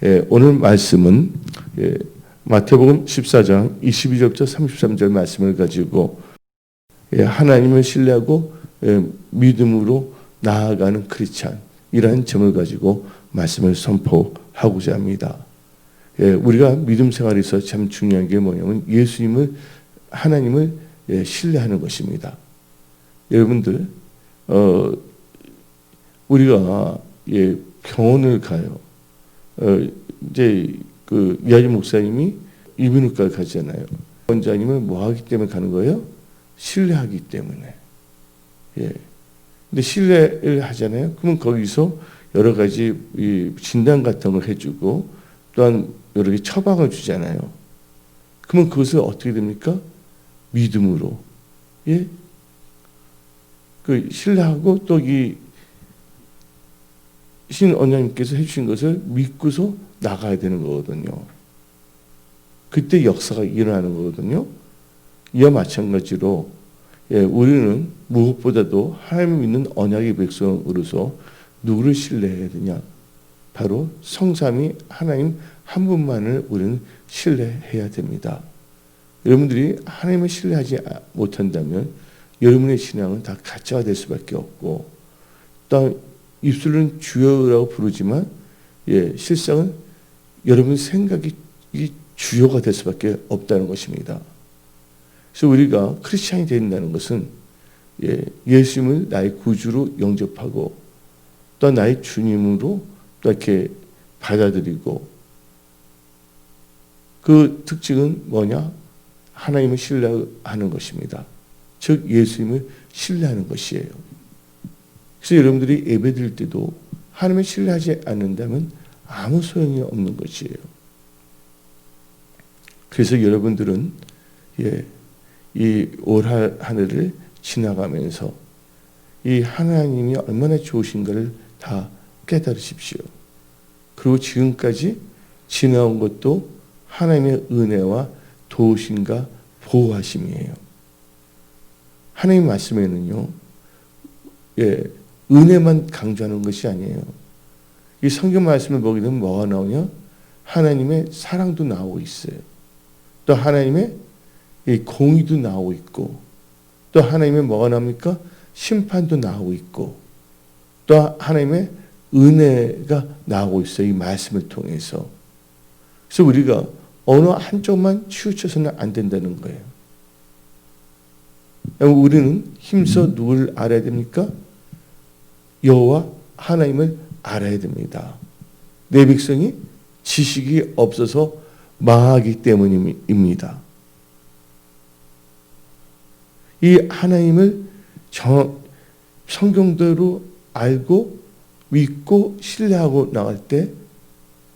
오늘 말씀은 마태복음 14장 22절부터 33절 말씀을 가지고 하나님을 신뢰하고 믿음으로 나아가는 크리스찬이라는 점을 가지고 말씀을 선포하고자 합니다. 우리가 믿음 생활에서 참 중요한 게 뭐냐면 하나님을 신뢰하는 것입니다. 여러분들 우리가 병원을 가요. 이제 그 이하진 목사님이 이비인후과 가잖아요. 원장님은 뭐 하기 때문에 가는 거예요? 신뢰하기 때문에. 근데 신뢰를 하잖아요. 그러면 거기서 여러 가지 진단 같은 걸 해주고 또한 여러 개 처방을 주잖아요. 그러면 그것을 어떻게 됩니까? 믿음으로, 그 신뢰하고 또 이 신 원장님께서 해주신 것을 믿고서 나가야 되는 거거든요. 그때 역사가 일어나는 거거든요. 이와 마찬가지로 우리는 무엇보다도 하나님을 믿는 언약의 백성으로서 누구를 신뢰해야 되냐? 바로 성삼위 하나님 한 분만을 우리는 신뢰해야 됩니다. 여러분들이 하나님을 신뢰하지 못한다면 여러분의 신앙은 다 가짜가 될 수밖에 없고, 또 입술은 주여라고 부르지만 실상은 여러분 생각이 주요가 될 수밖에 없다는 것입니다. 그래서 우리가 크리스찬이 된다는 것은 예수님을 나의 구주로 영접하고 또 나의 주님으로 또 이렇게 받아들이고, 그 특징은 뭐냐? 하나님을 신뢰하는 것입니다. 즉 예수님을 신뢰하는 것이에요. 그래서 여러분들이 예배드릴 때도 하나님을 신뢰하지 않는다면 아무 소용이 없는 것이에요. 그래서 여러분들은 이 올 한 해를 지나가면서 이 하나님이 얼마나 좋으신가를 다 깨달으십시오. 그리고 지금까지 지나온 것도 하나님의 은혜와 도우심과 보호하심이에요. 하나님 말씀에는요, 은혜만 강조하는 것이 아니에요. 이 성경 말씀을 보게 되면 뭐가 나오냐? 하나님의 사랑도 나오고 있어요. 또 하나님의 공의도 나오고 있고, 또 하나님의 뭐가 나옵니까? 심판도 나오고 있고, 또 하나님의 은혜가 나오고 있어요. 이 말씀을 통해서. 그래서 우리가 어느 한쪽만 치우쳐서는 안 된다는 거예요. 우리는 힘써 누구를 알아야 됩니까? 여호와 하나님을 알아야 됩니다. 내 백성이 지식이 없어서 망하기 때문입니다. 이 하나님을 성경대로 알고 믿고 신뢰하고 나갈 때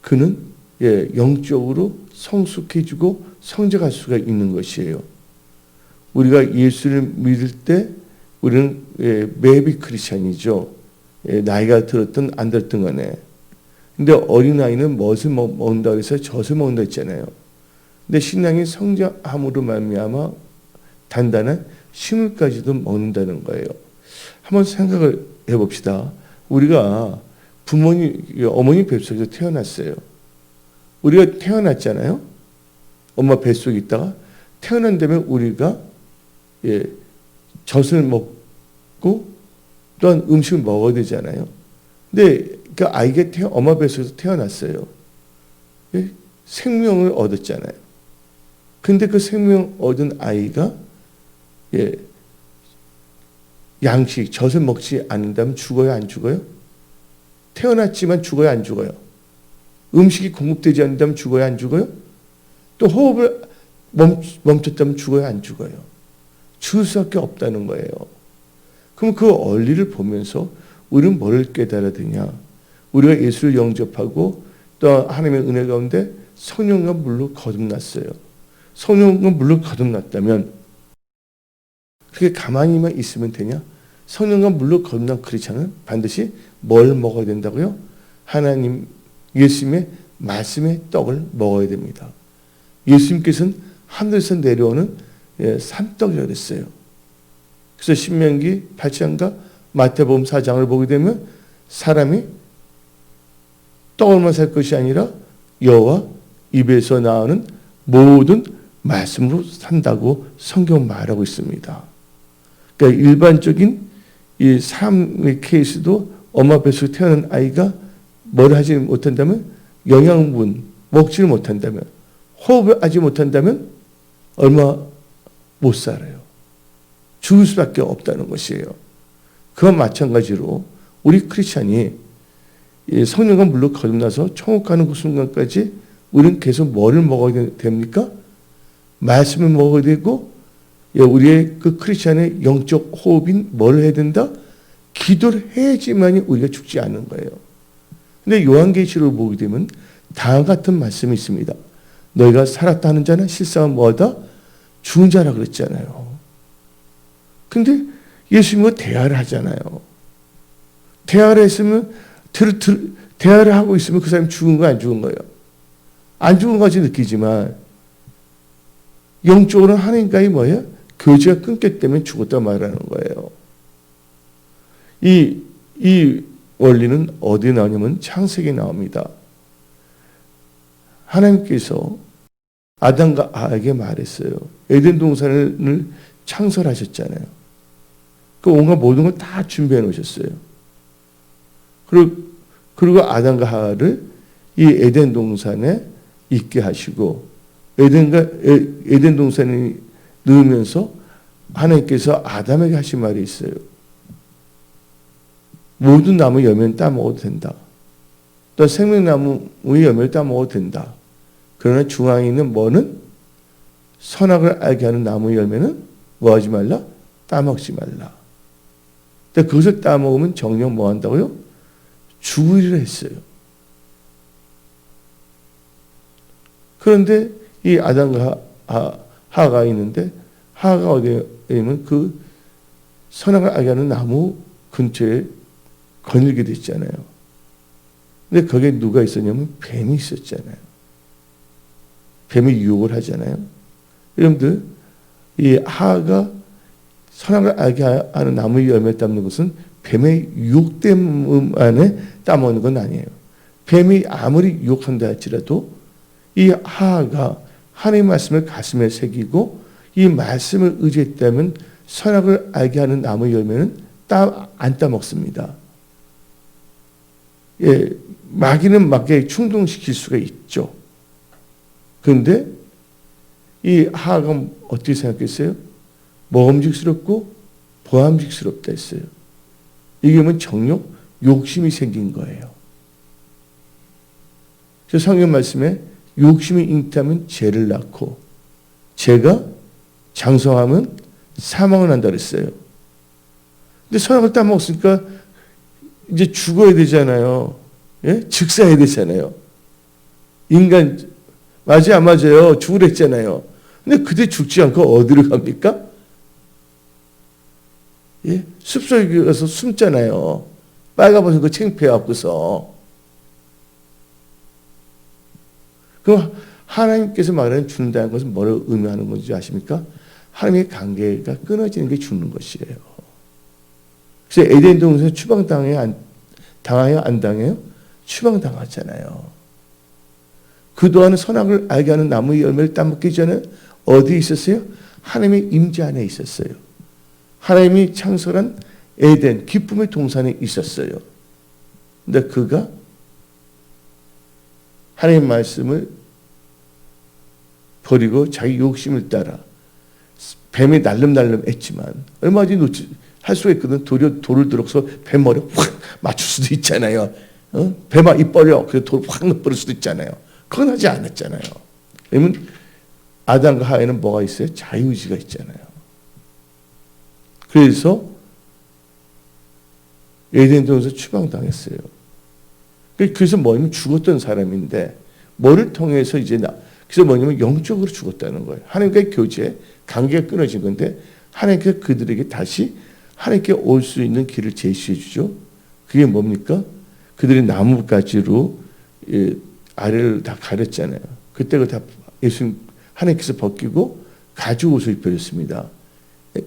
그는 영적으로 성숙해지고 성장할 수가 있는 것이에요. 우리가 예수를 믿을 때 우리는 매비 크리스찬이죠. 나이가 들었든 안 들었든 간에. 근데 어린아이는 무엇을 먹는다고 해서 젖을 먹는다 했잖아요. 근데 신앙이 성장함으로 말미암아 단단한 식물까지도 먹는다는 거예요. 한번 생각을 해봅시다. 우리가 어머니 뱃속에서 태어났어요. 우리가 태어났잖아요. 엄마 뱃속에 있다가 태어난 다음에 우리가 젖을 먹고 또한 음식을 먹어야 되잖아요. 근데 그 아이가 엄마 뱃속에서 태어났어요. 생명을 얻었잖아요. 근데 그 생명 얻은 아이가 양식, 젖을 먹지 않는다면 죽어요, 안 죽어요? 태어났지만 죽어요, 안 죽어요? 음식이 공급되지 않는다면 죽어요, 안 죽어요? 또 호흡을 멈췄다면 죽어요, 안 죽어요? 죽을 수밖에 없다는 거예요. 그럼 그 원리를 보면서 우리는 뭐를 깨달아야 되냐? 우리가 예수를 영접하고 또 하나님의 은혜 가운데 성령과 물로 거듭났어요. 성령과 물로 거듭났다면 그게 가만히만 있으면 되냐? 성령과 물로 거듭난 크리스찬은 반드시 뭘 먹어야 된다고요? 하나님, 예수님의 말씀의 떡을 먹어야 됩니다. 예수님께서는 하늘에서 내려오는 산떡이라고 그랬어요. 그래서 신명기 8장과 마태복음 4장을 보게 되면 사람이 떡으로만 살 것이 아니라 여호와 입에서 나오는 모든 말씀으로 산다고 성경은 말하고 있습니다. 그러니까 일반적인 이 사람의 케이스도 엄마 뱃속에 태어난 아이가 뭘 하지 못한다면, 영양분 먹지를 못한다면, 호흡을 하지 못한다면 얼마 못 살아요. 죽을 수밖에 없다는 것이에요. 그와 마찬가지로 우리 크리스찬이 성령과 물로 거듭나서 천국 가는 그 순간까지 우리는 계속 뭐를 먹어야 됩니까? 말씀을 먹어야 되고, 우리의 그 크리스찬의 영적 호흡인 뭘 해야 된다? 기도를 해야지만이 우리가 죽지 않는 거예요. 근데 요한계시록을 보게 되면 다음 같은 말씀이 있습니다. 너희가 살았다 하는 자는 실상은 뭐다? 죽은 자라 그랬잖아요. 근데 예수님과 대화를 하잖아요. 대화를 했으면, 대화를 하고 있으면 그 사람이 죽은 거 안 죽은 거예요? 안 죽은 것같이 느끼지만 영적으로는 하나님과의 뭐예요? 교제가 끊겼기 때문에 죽었다 말하는 거예요. 이 원리는 어디에 나오냐면 창세기에 나옵니다. 하나님께서 아담과 하와에게 말했어요. 에덴 동산을 창설하셨잖아요. 그 온갖 모든 걸 다 준비해 놓으셨어요. 그리고 아담과 하와를 이 에덴 동산에 있게 하시고, 에덴 동산에 넣으면서 하나님께서 아담에게 하신 말이 있어요. 모든 나무 열매는 따먹어도 된다. 또 생명나무의 열매를 따먹어도 된다. 그러나 중앙에 있는 뭐는, 선악을 알게 하는 나무의 열매는 뭐 하지 말라? 따먹지 말라. 근데 그것을 따먹으면 정녕 뭐 한다고요? 죽으리라 했어요. 그런데 이 아담과 하가 있는데, 하가 어디에 있는 그 선악을 알게 하는 나무 근처에 거닐게 됐잖아요. 근데 거기에 누가 있었냐면 뱀이 있었잖아요. 뱀이 유혹을 하잖아요. 여러분들, 이 하가 선악을 알게 하는 나무의 열매를 따먹는 것은 뱀의 유혹 때문에 따먹는 건 아니에요. 뱀이 아무리 유혹한다 할지라도 이 하하가 하나님의 말씀을 가슴에 새기고 이 말씀을 의지했다면 선악을 알게 하는 나무의 열매는 안 따먹습니다. 예, 마귀는 마귀에 충동시킬 수가 있죠. 그런데 이 하하가 어떻게 생각했어요? 먹음직스럽고 보암직스럽다 했어요. 이게 뭐 정욕, 욕심이 생긴 거예요. 그래서 성경 말씀에 욕심이 잉태하면 죄를 낳고, 죄가 장성하면 사망을 한다 그랬어요. 근데 선악을 따먹었으니까 이제 죽어야 되잖아요. 예? 즉사해야 되잖아요. 인간 맞아요, 안 맞아요? 죽으랬잖아요. 근데 그때 죽지 않고 어디로 갑니까? 예? 숲속에 가서 숨잖아요. 빨가벗은 거 창피해갖고서. 그럼 하나님께서 말하는 죽는다는 것은 뭐를 의미하는 건지 아십니까? 하나님의 관계가 끊어지는 게 죽는 것이에요. 그래서 에덴 동산에서 추방당해요? 안 당해요? 추방당하잖아요. 그동안은 선악을 알게 하는 나무의 열매를 따먹기 전에 어디에 있었어요? 하나님의 임재 안에 있었어요. 하나님이 창설한 에덴, 기쁨의 동산에 있었어요. 근데 그가 하나님의 말씀을 버리고 자기 욕심을 따라 뱀이 날름날름 했지만, 얼마 전에 할 수가 있거든. 돌을 들어서 뱀 머리에 확 맞출 수도 있잖아요. 뱀아 입 벌려. 그래서 돌 확 넣어버릴 수도 있잖아요. 그건 하지 않았잖아요. 왜냐면 아담과 하와에는 뭐가 있어요? 자유의지가 있잖아요. 그래서 에덴 동산에서 추방당했어요. 그래서 뭐냐면 죽었던 사람인데, 뭐를 통해서 그래서 뭐냐면 영적으로 죽었다는 거예요. 하나님과의 교제, 관계가 끊어진 건데, 하나님께서 그들에게 다시 하나님께 올 수 있는 길을 제시해 주죠. 그게 뭡니까? 그들이 나뭇가지로 아래를 다 가렸잖아요. 그때 다 예수님 하나님께서 벗기고 가죽 옷을 입혀줬습니다.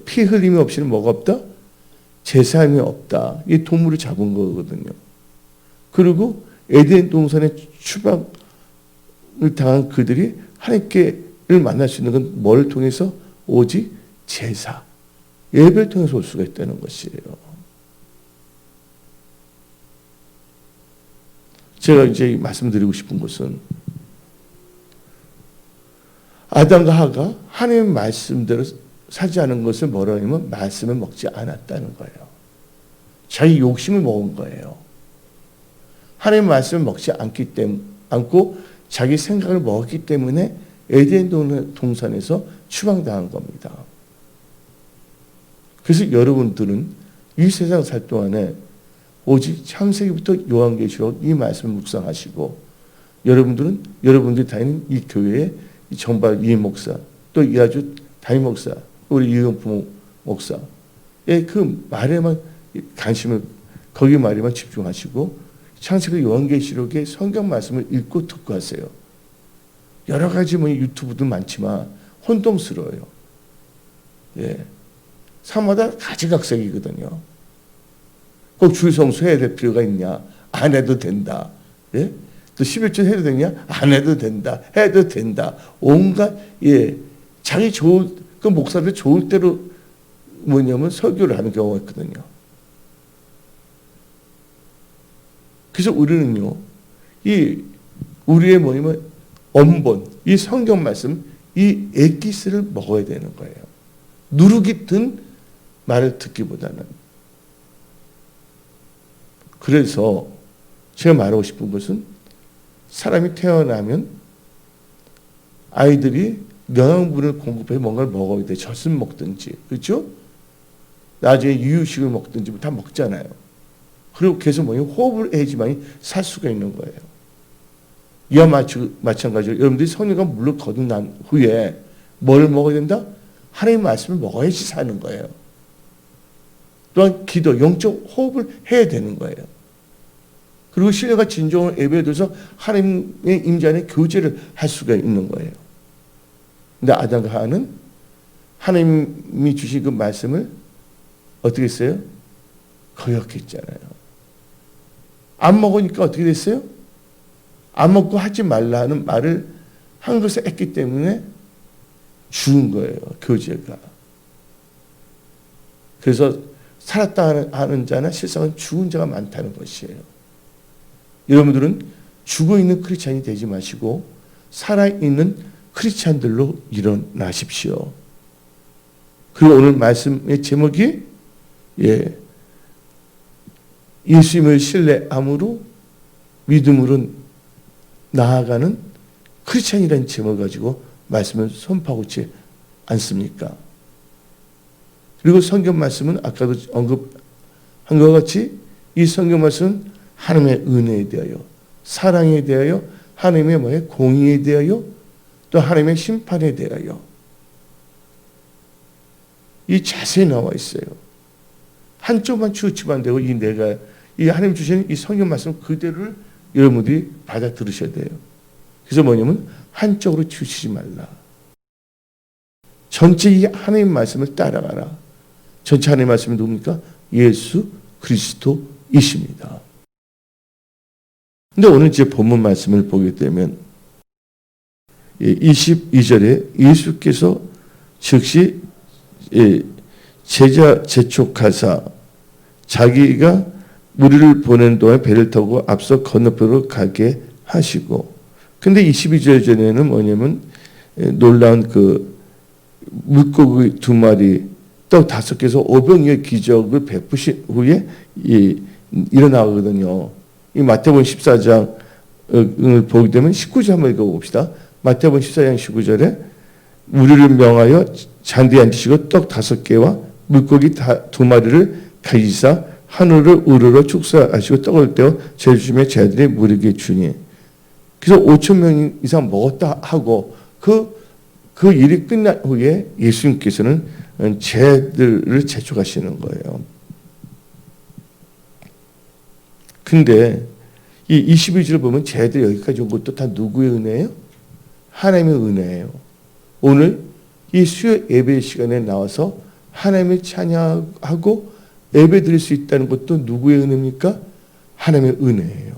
피 흘림이 없이는 뭐가 없다? 제사함이 없다. 이 동물을 잡은 거거든요. 그리고 에덴 동산의 추방 당한 그들이 하나님께를 만날 수 있는 건 뭘 통해서? 오직 제사, 예배를 통해서 올 수가 있다는 것이에요. 제가 이제 말씀드리고 싶은 것은 아담과 하가 하나님의 말씀대로 살지 않은 것을 뭐라 하냐면 말씀을 먹지 않았다는 거예요. 자기 욕심을 먹은 거예요. 하나님의 말씀을 먹지 않고 자기 생각을 먹었기 때문에 에덴 동산에서 추방당한 겁니다. 그래서 여러분들은 이 세상 살 동안에 오직 창세기부터 요한계시록 이 말씀을 묵상하시고 여러분들이 다니는 이 교회의 정발 이 목사 또 이 아주 담임 목사 우리 이용부 목사의 그 말에만 관심을 거기 말에만 집중하시고 창세기 요한계시록의 성경 말씀을 읽고 듣고 하세요. 여러 가지 유튜브도 많지만 혼동스러워요. 예. 사마다 가지각색이거든요. 꼭 주일 성수해야 될 필요가 있냐? 안 해도 된다. 예? 또 11조 해도 되냐? 안 해도 된다. 해도 된다. 온갖 자기 그 목사들 좋을 대로 설교를 하는 경우가 있거든요. 그래서 우리는요, 우리의 언본, 이 성경 말씀, 이 엑기스를 먹어야 되는 거예요. 누룩이 든 말을 듣기보다는. 그래서 제가 말하고 싶은 것은 사람이 태어나면 아이들이 영양분을 공급해 뭔가를 먹어야 돼. 젖을 먹든지, 그렇죠? 나중에 이유식을 먹든지 다 먹잖아요. 그리고 계속 호흡을 해야지만 살 수가 있는 거예요. 이와 마찬가지로 여러분들이 성령과 물을 거듭난 후에 뭘 먹어야 된다? 하나님의 말씀을 먹어야지 사는 거예요. 또한 기도, 영적 호흡을 해야 되는 거예요. 그리고 신뢰가 진정을 예배에 들어서 하나님의 임재 안에 교제를 할 수가 있는 거예요. 근데 아담과 하와는 하나님이 주신 그 말씀을 어떻게 했어요? 거역했잖아요. 안 먹으니까 어떻게 됐어요? 안 먹고 하지 말라는 말을 한 것을 했기 때문에 죽은 거예요. 교제가. 그래서 살았다 하는 자나 실상은 죽은 자가 많다는 것이에요. 여러분들은 죽어있는 크리스찬이 되지 마시고 살아있는 크리스찬들로 일어나십시오. 그리고 오늘 말씀의 제목이 예수님을 신뢰함으로 믿음으로 나아가는 크리스찬이라는 제목을 가지고 말씀을 선포하고 있지 않습니까? 그리고 성경 말씀은 아까도 언급한 것 같이 이 성경 말씀은 하나님의 은혜에 대하여, 사랑에 대하여, 하나님의 공의에 대하여, 또 하나님의 심판에 대하여 이 자세히 나와 있어요. 한쪽만 치우치면 안 되고 이 하나님 주시는 이 성경 말씀 그대로를 여러분들이 받아 들으셔야 돼요. 그래서 뭐냐면 한쪽으로 치우치지 말라. 전체 이 하나님 말씀을 따라가라. 전체 하나님 말씀이 누굽니까? 예수 그리스도이십니다. 근데 오늘 이제 본문 말씀을 보게 되면 22절에 예수께서 즉시 제자 재촉하사 자기가 무리를 보낸 동안 배를 타고 앞서 건너편으로 가게 하시고, 근데 22절 전에는 뭐냐면 놀라운 그 물고기 2마리 떡 5개에서 500의 기적을 베푸신 후에 일어나거든요. 이 마태복음 14장을 보게 되면 19절 한번 읽어봅시다. 마태복음 14장 19절에 우리를 명하여 잔디에 앉으시고 떡 5개와 물고기 2마리를 가지사 하늘을 우러러 축사하시고 떡을 떼어 제주심에 제자들이 무리에게 주니. 그래서 5,000명 이상 먹었다 하고 그 일이 끝난 후에 예수님께서는 제자들을 재촉하시는 거예요. 근데 이 22절을 보면 제자들이 여기까지 온 것도 다 누구의 은혜예요? 하나님의 은혜예요. 오늘 이 수요 예배 시간에 나와서 하나님을 찬양하고 예배 드릴 수 있다는 것도 누구의 은혜입니까? 하나님의 은혜예요.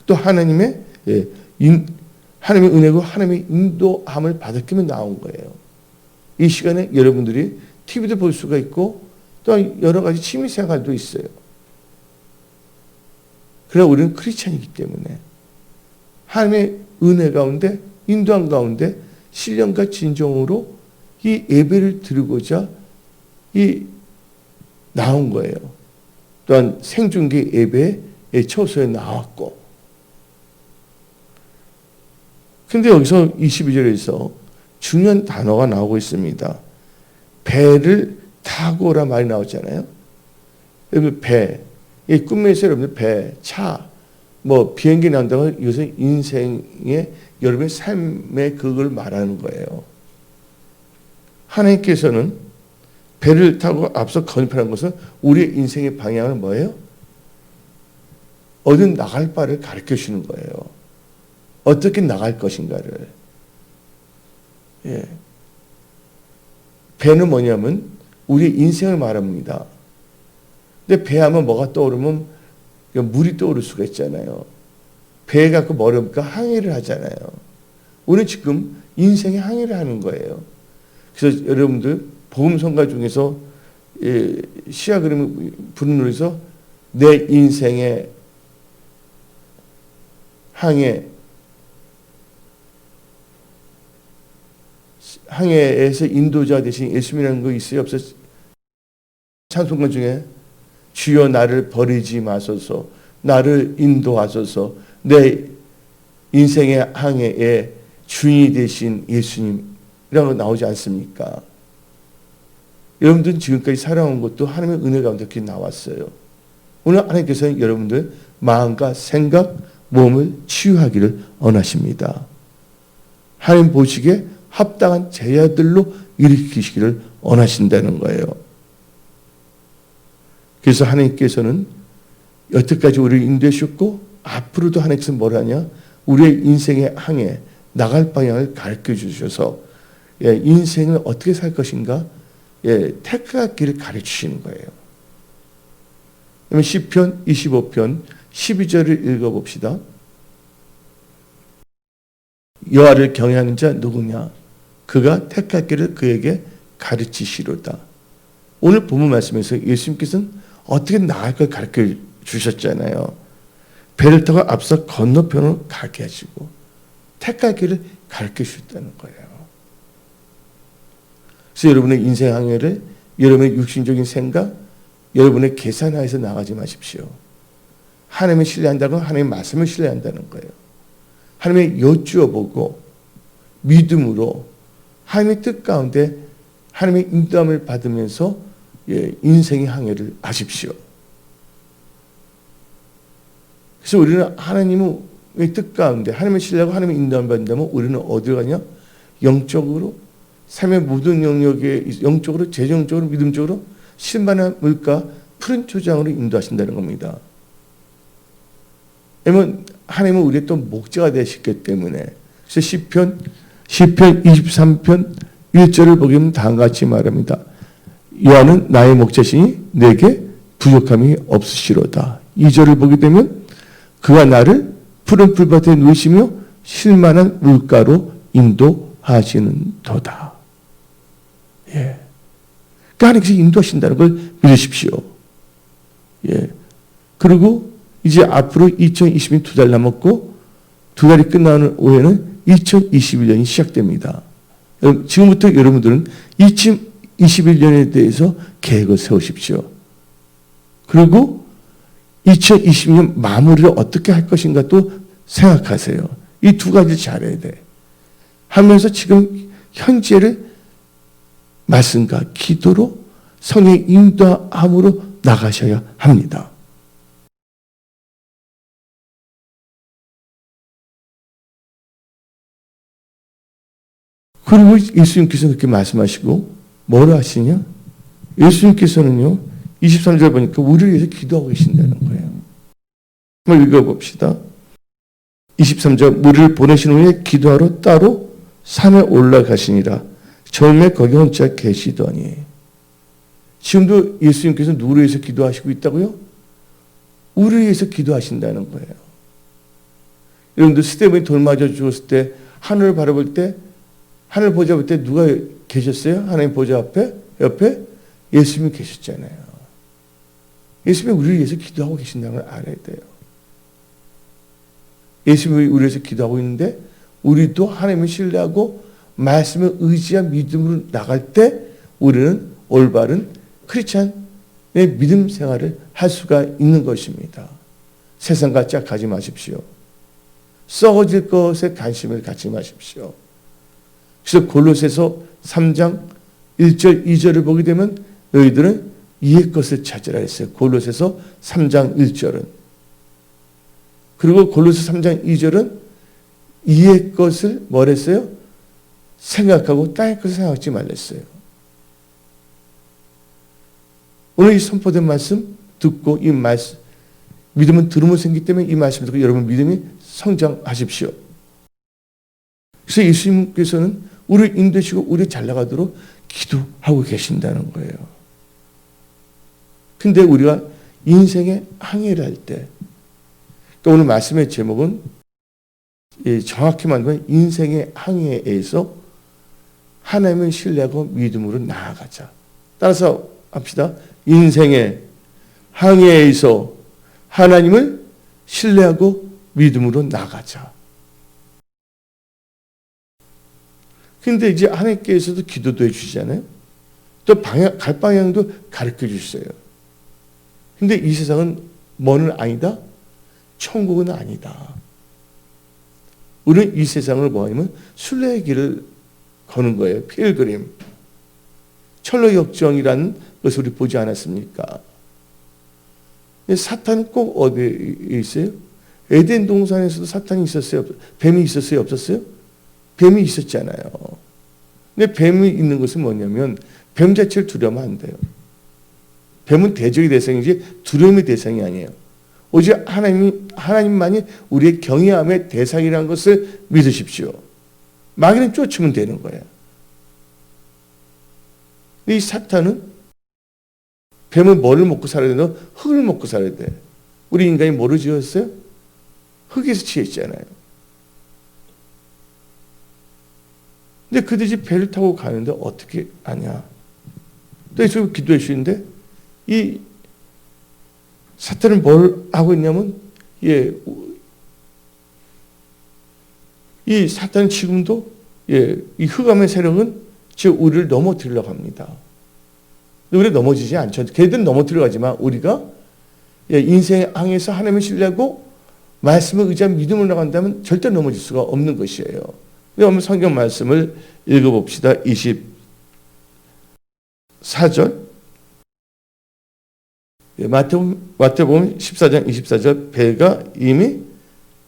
또 하나님의 하나님의 은혜고 하나님의 인도함을 받았기에 나온 거예요. 이 시간에 여러분들이 TV도 볼 수가 있고 또 여러 가지 취미 생활도 있어요. 그러나 우리는 크리스찬이기 때문에 하나님의 은혜 가운데 인도함 가운데 신령과 진정으로 이 예배를 드리고자 나온 거예요. 또한 생중계 예배의 처소에 나왔고. 근데 여기서 22절에서 중요한 단어가 나오고 있습니다. 배를 타고라 말이 나왔잖아요. 여러분 배, 이 꿈에서 여러분들 배, 차, 뭐 비행기 나온다고 이것은 인생의 여러분의 삶의 그걸 말하는 거예요. 하나님께서는 배를 타고 앞서 건너편한 것은 우리의 인생의 방향은 뭐예요? 어딘 나갈 바를 가르쳐 주는 거예요. 어떻게 나갈 것인가를. 예. 배는 뭐냐면 우리의 인생을 말합니다. 근데 배 하면 뭐가 떠오르면 물이 떠오를 수가 있잖아요. 배 갖고 뭐랍니까? 항해를 하잖아요. 우리는 지금 인생의 항해를 하는 거예요. 그래서 여러분들 복음성가 중에서 시야 그림을 부르는 노래에서 내 인생의 항해에서 인도자 대신 예수님이라는 거 있어요? 없어요? 찬송가 중에 주여 나를 버리지 마소서, 나를 인도하소서, 내 인생의 항해의 주인이 되신 예수님이라고 나오지 않습니까? 여러분들은 지금까지 살아온 것도 하나님의 은혜 가운데 그렇게 나왔어요. 오늘 하나님께서는 여러분들 마음과 생각, 몸을 치유하기를 원하십니다. 하나님 보시기에 합당한 제자들로 일으키시기를 원하신다는 거예요. 그래서 하나님께서는 여태까지 우리를 인도하셨고 앞으로도 하나님께서 뭘 하냐? 우리의 인생의 항해, 나갈 방향을 가르쳐 주셔서 인생을 어떻게 살 것인가? 택할 길을 가르쳐 주시는 거예요. 그러면 시편 25편 12절을 읽어봅시다. 여호와를 경외하는 자 누구냐? 그가 택할 길을 그에게 가르치시로다. 오늘 본문 말씀에서 예수님께서는 어떻게 나갈 걸 가르쳐 주셨잖아요. 배를 타고 앞서 건너편으로 가게 하시고 택할 길을 가르쳐 주셨다는 거예요. 그래서 여러분의 인생 항해를 여러분의 육신적인 생각, 여러분의 계산하에서 나가지 마십시오. 하나님을 신뢰한다고 하나님의 말씀을 신뢰한다는 거예요. 하나님의 여쭈어보고 믿음으로 하나님의 뜻 가운데 하나님의 인도함을 받으면서 인생의 항해를 하십시오. 그래서 우리는 하나님의 뜻 가운데 하나님의 신뢰하고 하나님의 인도함을 받는다면 우리는 어디로 가냐? 영적으로 삶의 모든 영역에 영적으로, 재정적으로, 믿음적으로 신만한 물가 푸른 초장으로 인도하신다는 겁니다. 왜냐하면 하나님은 우리의 또 목자가 되시기 때문에. 그래서 시편 23편 1절을 보게 되면 다음과 같이 말합니다. 여호와는 나의 목자시니 내게 부족함이 없으시로다. 2절을 보게 되면 그가 나를 푸른 풀밭에 누이시며 쉴만한 물가로 인도하시는 도다. 예. 그러니까 하나님께서 인도하신다는 걸 믿으십시오. 예. 그리고 이제 앞으로 2020년이 2달 남았고 2달이 끝나는 후에는 2021년이 시작됩니다. 지금부터 여러분들은 2021년에 대해서 계획을 세우십시오. 그리고 2020년 마무리를 어떻게 할 것인가 또 생각하세요. 이 두 가지 잘해야 돼. 하면서 지금 현재를 말씀과 기도로 성령의 인도함으로 나가셔야 합니다. 그리고 예수님께서 그렇게 말씀하시고 뭐라 하시냐? 예수님께서는요 23절 보니까 우리를 위해서 기도하고 계신다는 거예요. 한번 읽어봅시다. 23절 우리를 보내신 후에 기도하러 따로 산에 올라가시니라. 처음에 거기 혼자 계시더니. 지금도 예수님께서 누구를 위해서 기도하시고 있다고요? 우리를 위해서 기도하신다는 거예요. 여러분들 스테반이 돌 맞아 죽었을 때 하늘을 바라볼 때 하늘 보좌 볼 때 누가 계셨어요? 하나님 보좌 앞에 옆에 예수님이 계셨잖아요. 예수님이 우리를 위해서 기도하고 계신다는 걸 알아야 돼요. 예수님이 우리를 위해서 기도하고 있는데 우리도 하나님을 신뢰하고 말씀을 의지한 믿음으로 나갈 때 우리는 올바른 크리스찬의 믿음 생활을 할 수가 있는 것입니다. 세상과 짝하지 마십시오. 썩어질 것에 관심을 갖지 마십시오. 그래서 골로새서 3장 1절 2절을 보게 되면 너희들은 이의 것을 찾으라 했어요. 골로새서 3장 1절은. 그리고 골로새 3장 2절은 이의 것을 뭘 했어요? 생각하고 땅의 것을 생각하지 말랬어요. 오늘 이 선포된 말씀 듣고 이 말씀 믿음은 들음으로 생기기 때문에 이 말씀 듣고 여러분 믿음이 성장하십시오. 그래서 예수님께서는 우리를 인도하시고 우리 잘 나가도록 기도하고 계신다는 거예요. 근데 우리가 인생의 항해를 할 때, 그러니까 오늘 말씀의 제목은 정확히 말하면 인생의 항해에서 하나님을 신뢰하고 믿음으로 나아가자. 따라서 합시다. 인생의 항해에서 하나님을 신뢰하고 믿음으로 나가자. 근데 이제 하나님께서도 기도도 해주시잖아요. 또 갈 방향도 가르쳐 주셨어요. 근데 이 세상은 뭐는 아니다? 천국은 아니다. 우리는 이 세상을 뭐하냐면 순례의 길을 거는 거예요. 필그림. 철로 역정이라는 것을 우리 보지 않았습니까? 사탄은 꼭 어디에 있어요? 에덴 동산에서도 사탄이 있었어요? 뱀이 있었어요? 없었어요? 뱀이 있었잖아요. 근데 뱀이 있는 것은 뭐냐면 뱀 자체를 두려우면 안 돼요. 뱀은 대적의 대상이지 두려움의 대상이 아니에요. 오직 하나님만이 우리의 경외함의 대상이라는 것을 믿으십시오. 마귀는 쫓으면 되는 거예요. 이 사탄은 뱀은 뭐를 먹고 살아야 되나? 흙을 먹고 살아야 돼. 우리 인간이 뭐를 지었어요? 흙에서 취했잖아요. 근데 그들이 배를 타고 가는데 어떻게 아냐? 또 예수님 기도해 주시는데 이 사탄은 뭘 하고 있냐면 이 사탄은 지금도 이 흑암의 세력은 지금 우리를 넘어뜨리려고 합니다. 우리 넘어지지 않죠. 걔들은 넘어뜨려 가지만 우리가 인생의 항해에서 하나님을 신뢰하고 말씀을 의지한 믿음으로 나간다면 절대 넘어질 수가 없는 것이에요. 오늘 성경 말씀을 읽어봅시다. 24절. 마태복음 14장 24절. 배가 이미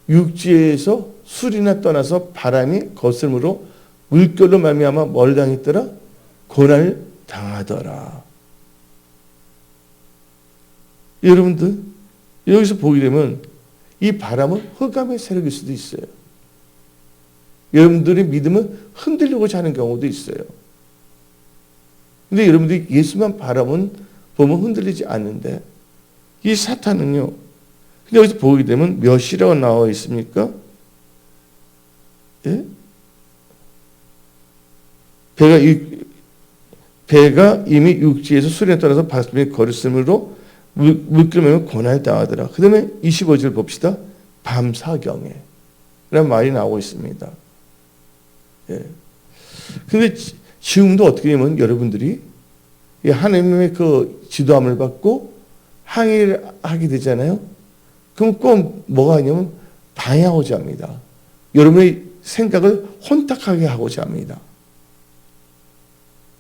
육지에서 술이나 떠나서 바람이 거스름으로 물결로 말미암아 뭘 당했더라? 고난을 당하더라. 여러분들 여기서 보게 되면 이 바람은 흑암의 세력일 수도 있어요. 여러분들의 믿음은 흔들려고 하는 경우도 있어요. 근데 여러분들이 예수만 바라보면 흔들리지 않는데 이 사탄은요. 근데 여기서 보게 되면 몇이라고 나와 있습니까? 예? 배가 이미 육지에서 수련에 떠나서 바람이 거렸으므로 물결에 고난을 당하더라. 그 다음에 25절 봅시다. 밤사경에 라는 말이 나오고 있습니다. 예. 근데 지금도 어떻게 되면 여러분들이 하나님의 그 지도함을 받고 항해를 하게 되잖아요. 그럼 꼭 뭐가 하냐면 방해하고자 합니다. 여러분의 생각을 혼탁하게 하고자 합니다.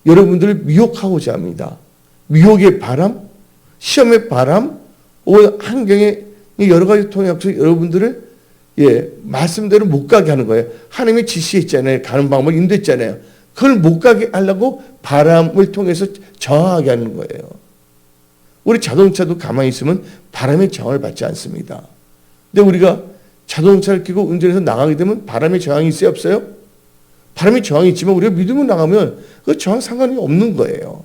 여러분들을 미혹하고자 합니다. 미혹의 바람, 시험의 바람, 환경의 여러 가지 통해서 여러분들을 말씀대로 못 가게 하는 거예요. 하나님이 지시했잖아요. 가는 방법을 인도했잖아요. 그걸 못 가게 하려고 바람을 통해서 저항하게 하는 거예요. 우리 자동차도 가만히 있으면 바람의 저항을 받지 않습니다. 근데 우리가 자동차를 끼고 운전해서 나가게 되면 바람의 저항이 있어요? 없어요? 바람의 저항이 있지만 우리가 믿음으로 나가면 그 저항 상관이 없는 거예요.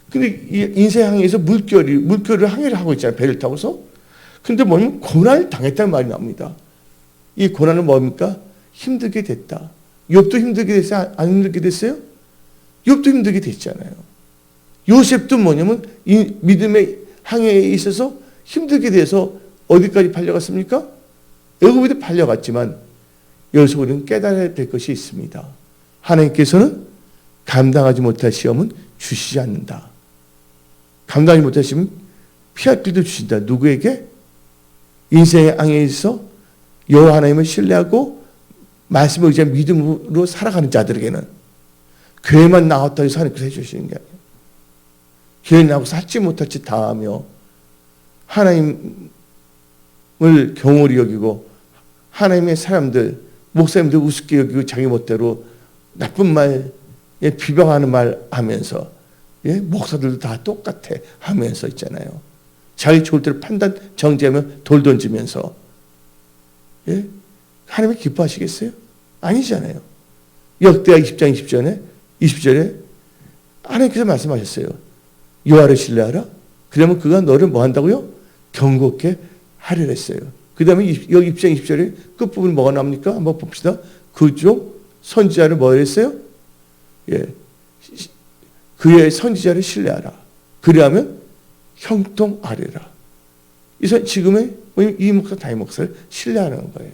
근데 이 인생 항해에서 물결을 항해를 하고 있잖아요. 배를 타고서. 근데 뭐냐면 고난을 당했다는 말이 나옵니다. 이 고난은 뭡니까? 힘들게 됐다. 욥도 힘들게 됐어요? 안 힘들게 됐어요? 욥도 힘들게 됐잖아요. 요셉도 뭐냐면 이 믿음의 항해에 있어서 힘들게 돼서 어디까지 팔려갔습니까? 애굽에도 팔려갔지만 여기서 우리는 깨달아야 될 것이 있습니다. 하나님께서는 감당하지 못할 시험은 주시지 않는다. 감당하지 못할 시험은 피할 길도 주신다. 누구에게? 인생의 항해에 있어 여호와 하나님을 신뢰하고 말씀을 의지한 믿음으로 살아가는 자들에게는 교회만 나왔다 해서 하나님께서 해주시는 게 아니에요. 교회 나오고 살지 못할 짓 다 하며 하나님을 경홀히 여기고 하나님의 사람들, 목사님들 우습게 여기고 자기 멋대로 나쁜 말, 비방하는 말 하면서 목사들도 다 똑같아 하면서 있잖아요. 자기 좋을 대로 판단 정지하며 돌 던지면서 하나님이 기뻐하시겠어요? 아니잖아요. 역대하 20장 20절에 하나님께서 말씀하셨어요. 여호와를 신뢰하라. 그러면 그가 너를 뭐 한다고요? 경고케 하리라 했어요. 그 다음에 여기 20장 20절에 끝부분 뭐가 나옵니까? 한번 봅시다. 그쪽 선지자를 뭐 했어요? 그의 선지자를 신뢰하라. 그리하면 형통하리라. 지금의 이 목사 담임 목사를 신뢰하는 거예요.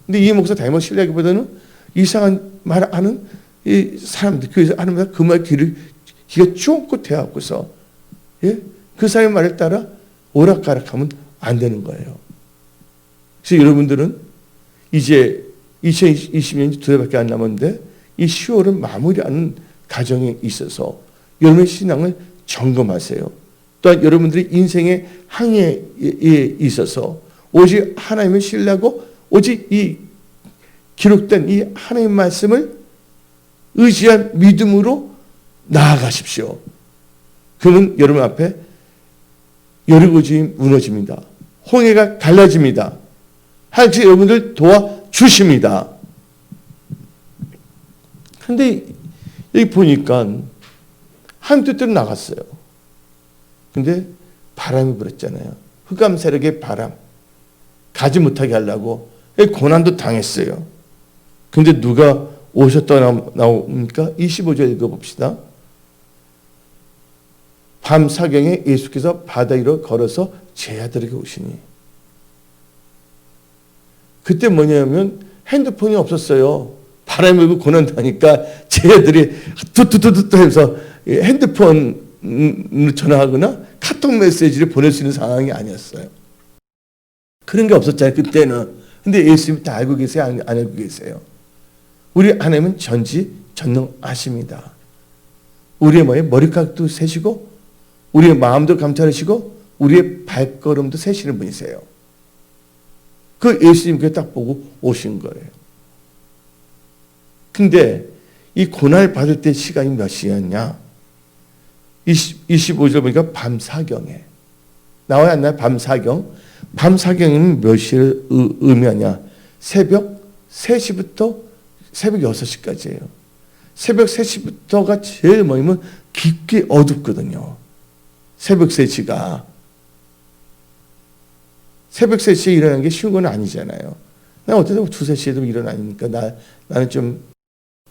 근데 이 목사 담임 목사 신뢰하기보다는 이상한 말하는 이 사람들 교회에서 하는 말 그 말 귀가 쫑긋해갖고서 그 사람의 말을 따라 오락가락하면 안 되는 거예요. 그래서 여러분들은 이제 2020년이 2달밖에 안 남았는데 이 10월을 마무리하는 과정에 있어서 여러분의 신앙을 점검하세요. 또한 여러분들의 인생의 항해에 있어서 오직 하나님을 신뢰하고 오직 이 기록된 이 하나님의 말씀을 의지한 믿음으로 나아가십시오. 그러면 여러분 앞에 여리고지 무너집니다. 홍해가 갈라집니다. 하나님께서 여러분들 도와주십니다. 그런데 여기 보니까 한 뜻대로 나갔어요. 근데 바람이 불었잖아요. 흑암 세력의 바람. 가지 못하게 하려고 고난도 당했어요. 근데 누가 오셨다 나옵니까? 25절 읽어봅시다. 밤 사경에 예수께서 바다 위로 걸어서 제자들에게 오시니. 그때 뭐냐면 핸드폰이 없었어요. 바람이 불고 고난 당하니까 제자들이 뚜뚜뚜뚜 해서 핸드폰으로 전화하거나 카톡 메시지를 보낼 수 있는 상황이 아니었어요. 그런 게 없었잖아요, 그때는. 근데 예수님이 다 알고 계세요? 안 알고 계세요? 우리 하나님은 전지전능하십니다. 우리의 머리카락도 세시고 우리의 마음도 감찰하시고 우리의 발걸음도 세시는 분이세요. 그 예수님께 딱 보고 오신 거예요. 근데 이 고난을 받을 때 시간이 몇 시였냐? 25절 보니까 밤 사경에. 나와야 안 나요? 밤 사경. 밤 사경이면 몇 시를 의미하냐? 새벽 3시부터 새벽 6시까지예요. 새벽 3시부터가 제일 뭐냐면 깊게 어둡거든요. 새벽 3시가. 새벽 3시에 일어나는 게 쉬운 건 아니잖아요. 나 어쩌다 2, 3시에도 일어나니까 나는 좀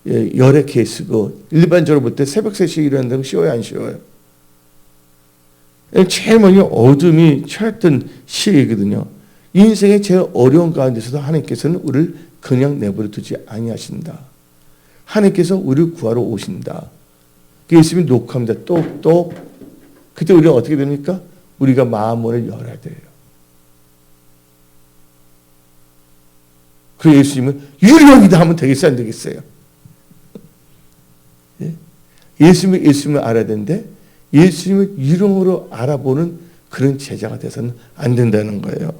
열의 케이스고 일반적으로 볼 때 새벽 3시에 일어난다는 건 쉬워요, 안 쉬워요? 제일 먼저 어둠이 처했던 시기거든요. 인생의 제일 어려운 가운데서도 하나님께서는 우리를 그냥 내버려 두지 아니하신다. 하나님께서 우리를 구하러 오신다. 예수님이 녹화합니다. 똑똑. 그때 우리가 어떻게 됩니까? 우리가 마음을 열어야 돼요. 그 예수님은 유령이다 하면 되겠어요? 안 되겠어요? 예수님을 알아야 되는데 예수님을 유령으로 알아보는 그런 제자가 돼서는 안 된다는 거예요.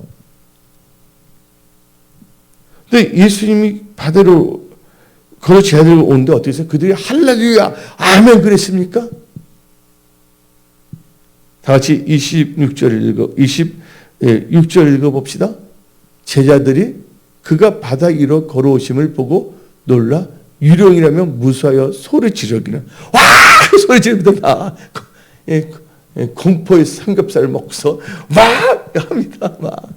근데 예수님이 바다로 걸어 제자들이 오는데 어떻게 했어요? 그들이 할렐루야 아멘 그랬습니까? 다 같이 26절 읽어봅시다. 제자들이 그가 바다 위로 걸어오심을 보고 놀라 유령이라면 무서워하여 소리 지르기는 와 소리 지르다 공포의 삼겹살을 먹고서 막 합니다. 막.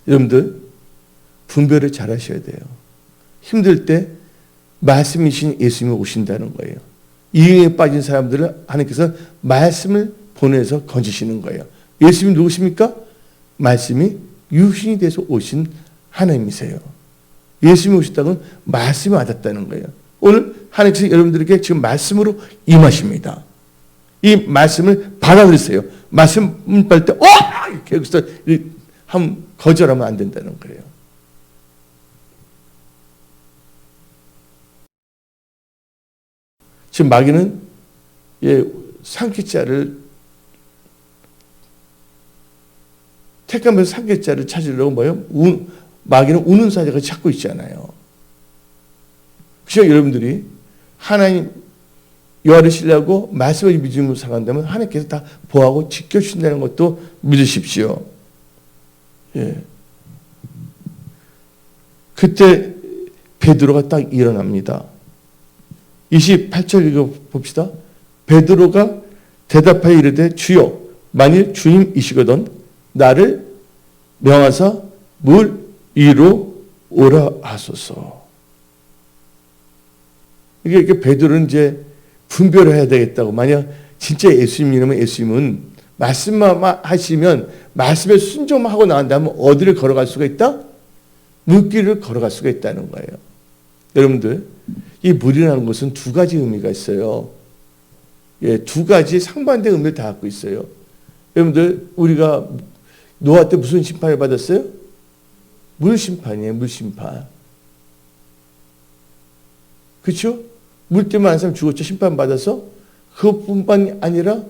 여러분들 분별을 잘 하셔야 돼요. 힘들 때 말씀이신 예수님이 오신다는 거예요. 이응에 빠진 사람들을 하나님께서 말씀을 보내서 건지시는 거예요. 예수님이 누구십니까? 말씀이 육신이 돼서 오신 하나님이세요. 예수님이 오셨다고는 말씀이 와닿다는 거예요. 오늘 하나님께서 여러분들에게 지금 말씀으로 임하십니다. 이 말씀을 받아들이세요. 말씀 받을 때 이렇게 여기서 거절하면 안 된다는 거예요. 지금 마귀는 상기자를 택하면서 상기자를 찾으려고 뭐예요? 마귀는 우는 사자가 찾고 있잖아요. 그래서 여러분들이 하나님 여호와를 신뢰하고 말씀을 믿음으로 살아간다면 하나님께서 다 보호하고 지켜주신다는 것도 믿으십시오. 예. 그때 베드로가 딱 일어납니다. 28절 읽어봅시다. 베드로가 대답하여 이르되 주여 만일 주님이시거든 나를 명하사 물 위로 오라 하소서. 이게 베드로는 이제 분별을 해야 되겠다고. 만약 진짜 예수님이라면 예수님은 말씀만 하시면 말씀에 순종하고 나간다면 어디를 걸어갈 수가 있다? 물길을 걸어갈 수가 있다는 거예요. 여러분들 이 물이라는 것은 두 가지 의미가 있어요. 두 가지 상반된 의미를 다 갖고 있어요. 여러분들 우리가 노아 때 무슨 심판을 받았어요? 물심판이에요. 물심판. 그렇죠? 물 때문에 한 사람 죽었죠. 심판받아서. 그것뿐만이 아니라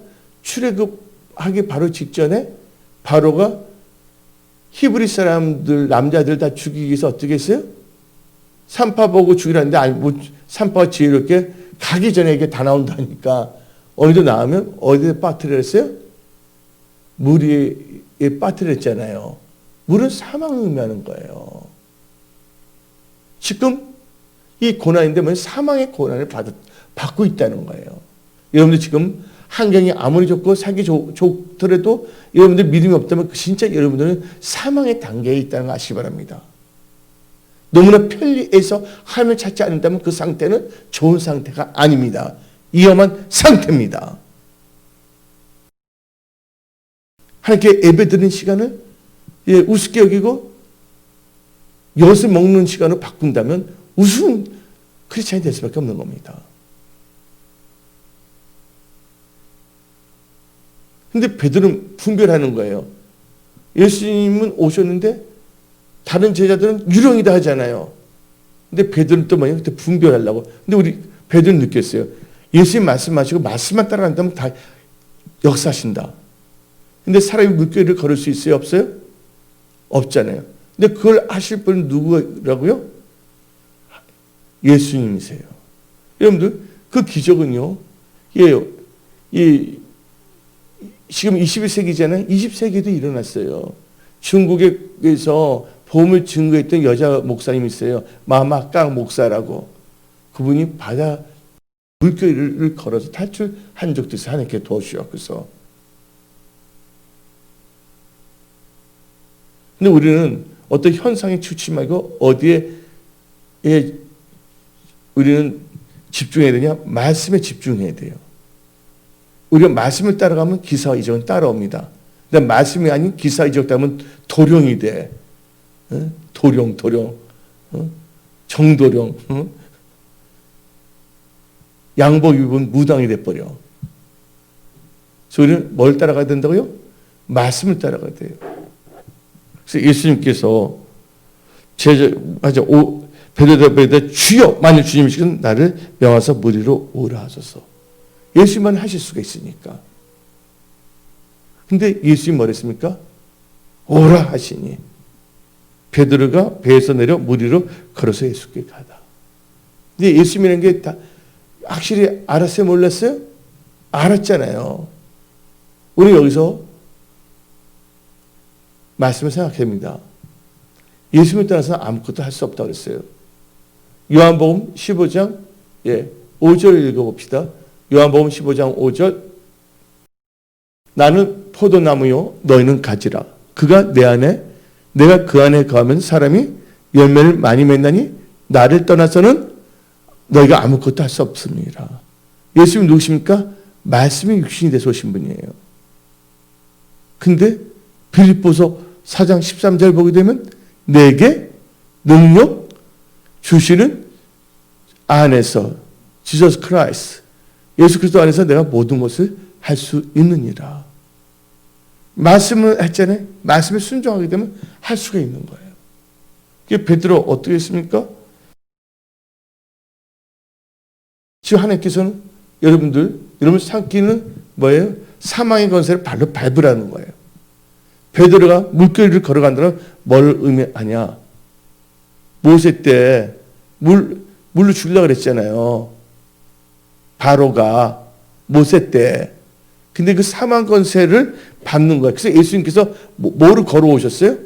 출애굽하기 바로 직전에 바로가 히브리 사람들 남자들 다 죽이기 위해서 어떻게 했어요? 산파 보고 죽이라는데 산파가 지혜롭게 가기 전에 이게 다 나온다니까 어느 정도 나오면 어디에 빠뜨려 했어요? 물 위에 빠뜨려 했잖아요. 물은 사망을 의미하는 거예요. 지금 이 고난인데 뭐 사망의 고난을 받고 있다는 거예요. 여러분들 지금 환경이 아무리 좋고 살기 좋더라도 여러분들 믿음이 없다면 진짜 여러분들은 사망의 단계에 있다는 거 아시기 바랍니다. 너무나 편리해서 하나님을 찾지 않는다면 그 상태는 좋은 상태가 아닙니다. 위험한 상태입니다. 하나님께 예배드리는 시간을 우습게 여기고 엿을 먹는 시간으로 바꾼다면 우스운 크리스찬이 될 수밖에 없는 겁니다. 근데 베드로는 분별하는 거예요. 예수님은 오셨는데 다른 제자들은 유령이다 하잖아요. 근데 베드로는 또 뭐예요? 그때 분별하려고. 근데 우리 베드로는 느꼈어요. 예수님 말씀하시고 말씀만 따라간다면 다 역사하신다. 근데 사람이 물길을 걸을 수 있어요? 없어요? 없잖아요. 근데 그걸 하실 분은 누구라고요? 예수님이세요. 여러분들 그 기적은요. 지금 21세기잖아요. 20세기에도 일어났어요. 중국에서 복음을 증거했던 여자 목사님이 있어요. 마마깡 목사라고. 그분이 바다 물길을 걸어서 탈출한 적도 있어요. 하나님께 도와주셔서. 근데 우리는 어떤 현상에 치우치지 말고 어디에 우리는 집중해야 되냐? 말씀에 집중해야 돼요. 우리가 말씀을 따라가면 기사와 이적은 따라옵니다. 근데 말씀이 아닌 기사와 이적 따르면 도령이 돼. 도령. 정도령. 양복 입은 무당이 돼버려. 그래서 우리는 뭘 따라가야 된다고요? 말씀을 따라가야 돼요. 그래서 예수님께서 베드로에게 주여 만일 주님이시면 나를 명하사 물 위로 오라 하소서. 예수님만 하실 수가 있으니까. 근데 예수님 뭐라 했습니까? 오라 하시니 베드로가 배에서 내려 물 위로 걸어서 예수께 가다. 근데 예수님이라는 게 다 확실히 알았어요? 몰랐어요? 알았잖아요. 우리 여기서 말씀을 생각해 봅니다. 예수님을 따라서 아무것도 할 수 없다고 그랬어요. 요한복음 15장 5절 읽어봅시다. 요한복음 15장 5절. 나는 포도나무요 너희는 가지라. 그가 내 안에 내가 그 안에 거하면 사람이 열매를 많이 맺나니 나를 떠나서는 너희가 아무것도 할 수 없습니다. 예수님 누구십니까? 말씀이 육신이 돼서 오신 분이에요. 근데 빌립보서 4장 13절 보게 되면 내게 능력 주시는 안에서 지저스 크라이스트 예수 그리스도 안에서 내가 모든 것을 할 수 있느니라. 말씀을 했잖아요. 말씀에 순종하게 되면 할 수가 있는 거예요. 이게 베드로 어떻게 했습니까? 지금 하나님께서는 여러분 삼키는 뭐예요? 사망의 권세를 발로 밟으라는 거예요. 베드로가 물길을 걸어간다는 뭘 의미하냐? 모세 때 물로 죽이려고 그랬잖아요. 바로가 모세 때. 근데 그 사망 권세를 밟는 거예요. 그래서 예수님께서 뭐를 걸어오셨어요?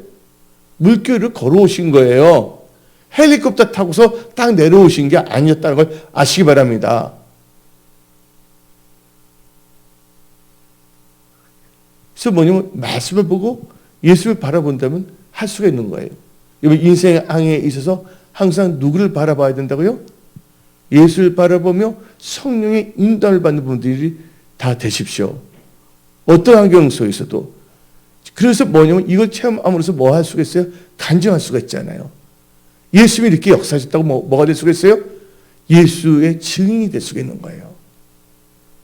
물길을 걸어오신 거예요. 헬리콥터 타고서 딱 내려오신 게 아니었다는 걸 아시기 바랍니다. 그래서 뭐냐면 말씀을 보고 예수를 바라본다면 할 수가 있는 거예요. 여러분 인생의 항해에 있어서 항상 누구를 바라봐야 된다고요? 예수를 바라보며 성령의 인도를 받는 분들이 다 되십시오. 어떤 환경 속에서도. 그래서 뭐냐면 이걸 체험함으로써 뭐 할 수가 있어요? 간증할 수가 있잖아요. 예수님이 이렇게 역사하셨다고 뭐가 될 수가 있어요? 예수의 증인이 될 수가 있는 거예요.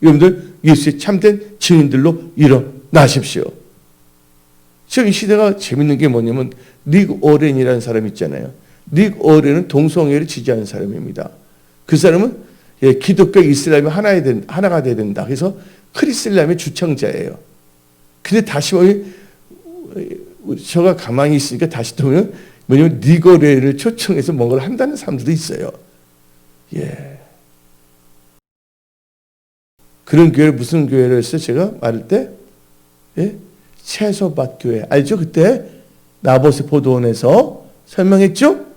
여러분들 예수의 참된 증인들로 일어나십시오. 지금 이 시대가 재밌는 게 뭐냐면 닉 오렌이라는 사람 있잖아요. 닉 오렌은 동성애를 지지하는 사람입니다. 그 사람은 기독교 이슬람이 하나가 돼야 된다. 그래서 크리슬람의 주창자예요. 근데 다시 저가 가만히 있으니까 다시 또 뭐냐면 닉 오렌을 초청해서 뭔가를 한다는 사람들도 있어요. 그런 교회를 무슨 교회를 했어요? 제가 말할 때 채소밭 교회 알죠? 그때 나봇의 포도원에서 설명했죠?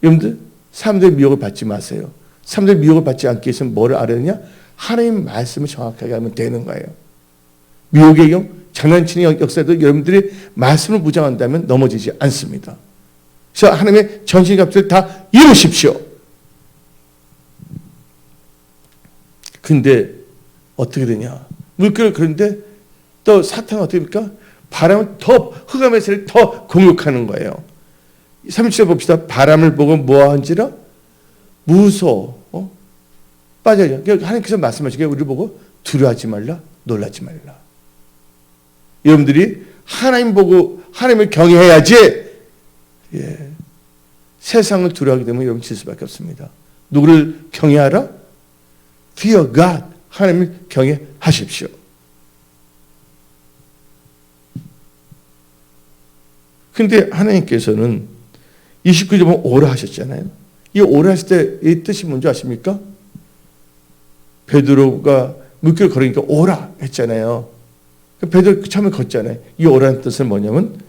여러분들 사람들의 미혹을 받지 마세요. 사람들의 미혹을 받지 않기 위해서는 뭐를 알아야 되냐? 하나님 말씀을 정확하게 하면 되는 거예요. 미혹의 영, 장난치는 역사도 여러분들이 말씀을 무장한다면 넘어지지 않습니다. 그래서 하나님의 전신갑주를 다 입으십시오. 근데 어떻게 되냐? 물결을 그런데 또 사탄은 어떻게 됩니까? 바람을 더 흑암의 세를 더 공격하는 거예요. 37절 봅시다. 바람을 보고 뭐한지라? 무서워. 빠져요. 하나님께서 말씀하시기에 우리를 보고 두려워하지 말라, 놀라지 말라. 여러분들이 하나님 보고 하나님을 경외해야지 세상을 두려워하게 되면 여러분 질 수밖에 없습니다. 누구를 경외하라? Fear God. 하나님을 경외하십시오. 근데 하나님께서는 29절 보면 오라 하셨잖아요. 이 오라 했을 때 이 뜻이 뭔지 아십니까? 베드로가 물길을 걸으니까 오라 했잖아요. 베드로 처음에 걷잖아요. 이 오라는 뜻은 뭐냐면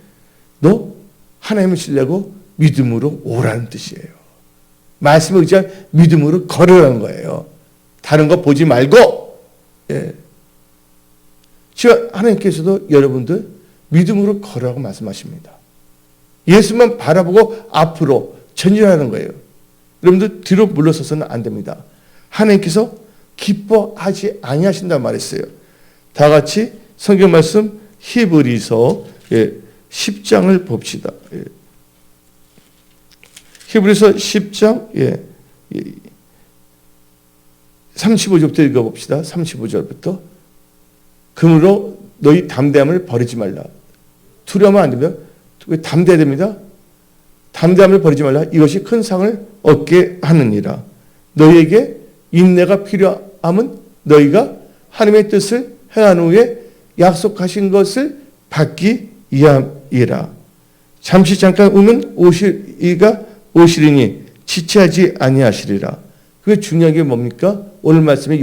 너 하나님을 신뢰하고 믿음으로 오라는 뜻이에요. 말씀을 의지한 믿음으로 걸으라는 거예요. 다른 거 보지 말고. 지금 하나님께서도 여러분들 믿음으로 걸으라고 말씀하십니다. 예수만 바라보고 앞으로 전진하는 거예요. 여러분들 뒤로 물러서서는 안 됩니다. 하나님께서 기뻐하지 아니하신다고 말했어요. 다 같이 성경 말씀 히브리서 10장을 봅시다. 히브리서 10장 35절부터 읽어봅시다. 35절부터. 그러므로 너희 담대함을 버리지 말라. 두려우면 안 됩니다. 왜 담대해야 됩니다? 담대함을 버리지 말라. 이것이 큰 상을 얻게 하느니라. 너희에게 인내가 필요함은 너희가 하나님의 뜻을 행한 후에 약속하신 것을 받기 위함이라. 잠시 잠깐 오면 오시리니 지체하지 아니하시리라. 그게 중요한 게 뭡니까? 오늘 말씀에